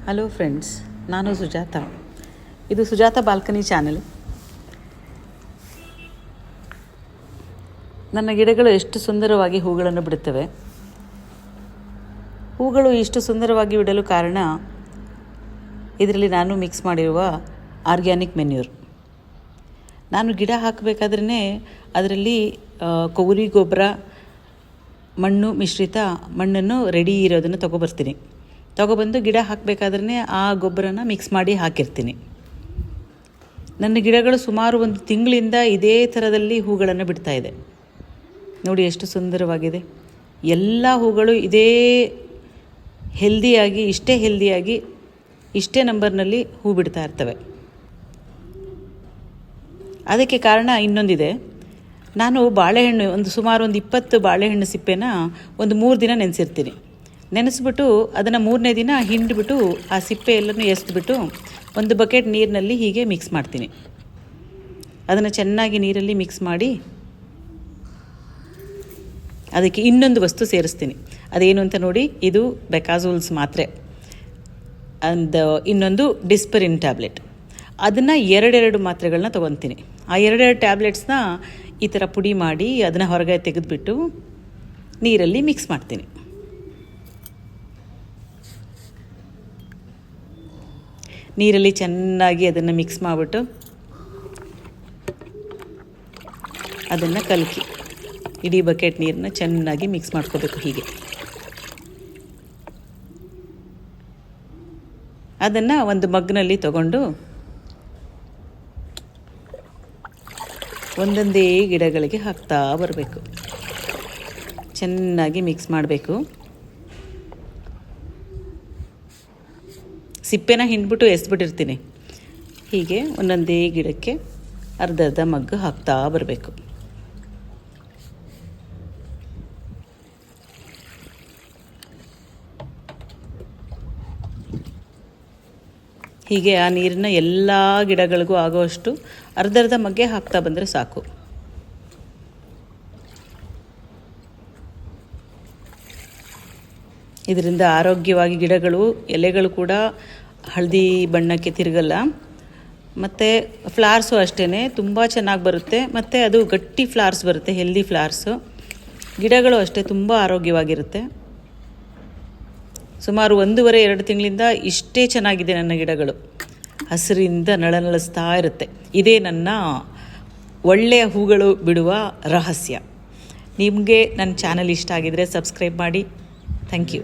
Hello friends, ನಾನು ಸುಜಾತ. ಇದು Sujata balcony channel. ನನ್ನ ಗಿಡಗಳು ಎಷ್ಟು ಸುಂದರವಾಗಿ ಹೂಗಳನ್ನು ಬಿಡುತ್ತವೆ. ಹೂಗಳು ಇಷ್ಟು ಸುಂದರವಾಗಿ ಬಿಡಲು ಕಾರಣ ಇದರಲ್ಲಿ ನಾನು ಮಿಕ್ಸ್ ಮಾಡಿರುವ ಆರ್ಗ್ಯಾನಿಕ್ ಮೆನ್ಯೂರ್. ನಾನು ಗಿಡ ಹಾಕಬೇಕಾದ್ರೇ ಅದರಲ್ಲಿ ಕೊಬ್ಬರಿ ಗೊಬ್ಬರ, ಮಣ್ಣು ಮಿಶ್ರಿತ ಮಣ್ಣನ್ನು ರೆಡಿ ಇರೋದನ್ನು ತೊಗೊಬಂದು ಗಿಡ ಹಾಕಬೇಕಾದ್ರೆ ಆ ಗೊಬ್ಬರನ ಮಿಕ್ಸ್ ಮಾಡಿ ಹಾಕಿರ್ತೀನಿ. ನನ್ನ ಗಿಡಗಳು ಸುಮಾರು ಒಂದು ತಿಂಗಳಿಂದ ಇದೇ ಥರದಲ್ಲಿ ಹೂಗಳನ್ನು ಬಿಡ್ತಾ ಇದೆ. ನೋಡಿ ಎಷ್ಟು ಸುಂದರವಾಗಿದೆ. ಎಲ್ಲ ಹೂಗಳು ಇದೇ ಹೆಲ್ದಿಯಾಗಿ ಇಷ್ಟೇ ನಂಬರ್ನಲ್ಲಿ ಹೂ ಬಿಡ್ತಾ ಇರ್ತವೆ. ಅದಕ್ಕೆ ಕಾರಣ ಇನ್ನೊಂದಿದೆ. ನಾನು ಬಾಳೆಹಣ್ಣು ಸುಮಾರು 20 ಬಾಳೆಹಣ್ಣು ಸಿಪ್ಪೆನ ಒಂದು 3 ದಿನ ನೆನೆಸಿರ್ತೀನಿ. ನೆನೆಸ್ಬಿಟ್ಟು ಅದನ್ನು 3ನೇ ದಿನ ಹಿಂಡಿಬಿಟ್ಟು ಆ ಸಿಪ್ಪೆ ಎಲ್ಲನೂ ಎಸ್ದುಬಿಟ್ಟು ಒಂದು ಬಕೆಟ್ ನೀರಿನಲ್ಲಿ ಹೀಗೆ ಮಿಕ್ಸ್ ಮಾಡ್ತೀನಿ. ಅದನ್ನು ಚೆನ್ನಾಗಿ ನೀರಲ್ಲಿ ಮಿಕ್ಸ್ ಮಾಡಿ ಅದಕ್ಕೆ ಇನ್ನೊಂದು ವಸ್ತು ಸೇರಿಸ್ತೀನಿ. ಅದೇನು ಅಂತ ನೋಡಿ, ಇದು ಬೆಕಾಜೋಲ್ಸ್ ಮಾತ್ರೆ, ಇನ್ನೊಂದು ಡಿಸ್ಪರಿನ್ ಟ್ಯಾಬ್ಲೆಟ್. ಅದನ್ನು 2 ಮಾತ್ರೆಗಳನ್ನ ತೊಗೊತೀನಿ. ಆ 2 ಟ್ಯಾಬ್ಲೆಟ್ಸ್ನ ಈ ಥರ ಪುಡಿ ಮಾಡಿ ಅದನ್ನು ಹೊರಗೆ ತೆಗೆದುಬಿಟ್ಟು ನೀರಲ್ಲಿ ಮಿಕ್ಸ್ ಮಾಡ್ತೀನಿ. ನೀರಲ್ಲಿ ಚೆನ್ನಾಗಿ ಅದನ್ನು ಮಿಕ್ಸ್ ಮಾಡಿಬಿಟ್ಟು ಅದನ್ನು ಕಲಕಿ ಇಡೀ ಬಕೆಟ್ ನೀರನ್ನ ಚೆನ್ನಾಗಿ ಮಿಕ್ಸ್ ಮಾಡ್ಕೋಬೇಕು. ಹೀಗೆ ಅದನ್ನು ಒಂದು ಮಗ್ನಲ್ಲಿ ತಗೊಂಡು ಒಂದೊಂದೇ ಗಿಡಗಳಿಗೆ ಹಾಕ್ತಾ ಬರಬೇಕು. ಚೆನ್ನಾಗಿ ಮಿಕ್ಸ್ ಮಾಡಬೇಕು. ಸಿಪ್ಪೆನ ಹಿಂಡ್ಬಿಟ್ಟು ಎಸ್ಬಿಟ್ಟಿರ್ತೀನಿ. ಹೀಗೆ ಒಂದೊಂದೇ ಗಿಡಕ್ಕೆ ಅರ್ಧ ಮಗ್ಗು ಹಾಕ್ತಾ ಬರಬೇಕು. ಹೀಗೆ ಆ ನೀರನ್ನ ಎಲ್ಲ ಗಿಡಗಳಿಗೂ ಆಗೋಷ್ಟು ಅರ್ಧ ಮಗ್ಗೆ ಹಾಕ್ತಾ ಬಂದರೆ ಸಾಕು. ಇದರಿಂದ ಆರೋಗ್ಯವಾಗಿ ಗಿಡಗಳು, ಎಲೆಗಳು ಕೂಡ ಹಳದಿ ಬಣ್ಣಕ್ಕೆ ತಿರುಗಲ್ಲ. ಮತ್ತು ಫ್ಲವರ್ಸು ಅಷ್ಟೇ ತುಂಬ ಚೆನ್ನಾಗಿ ಬರುತ್ತೆ. ಮತ್ತು ಅದು ಗಟ್ಟಿ ಫ್ಲವರ್ಸ್ ಬರುತ್ತೆ, ಹೆಲ್ದಿ ಫ್ಲವರ್ಸು. ಗಿಡಗಳು ಅಷ್ಟೇ ತುಂಬ ಆರೋಗ್ಯವಾಗಿರುತ್ತೆ. ಸುಮಾರು 1.5-2 ತಿಂಗಳಿಂದ ಇಷ್ಟೇ ಚೆನ್ನಾಗಿದೆ ನನ್ನ ಗಿಡಗಳು. ಹಸಿರಿಂದ ನಳನಳಿಸ್ತಾ ಇರುತ್ತೆ. ಇದೇ ನನ್ನ ಒಳ್ಳೆಯ ಹೂಗಳು ಬಿಡುವ ರಹಸ್ಯ. ನಿಮಗೆ ನನ್ನ ಚಾನಲ್ ಇಷ್ಟ ಆಗಿದರೆ ಸಬ್ಸ್ಕ್ರೈಬ್ ಮಾಡಿ. Thank you.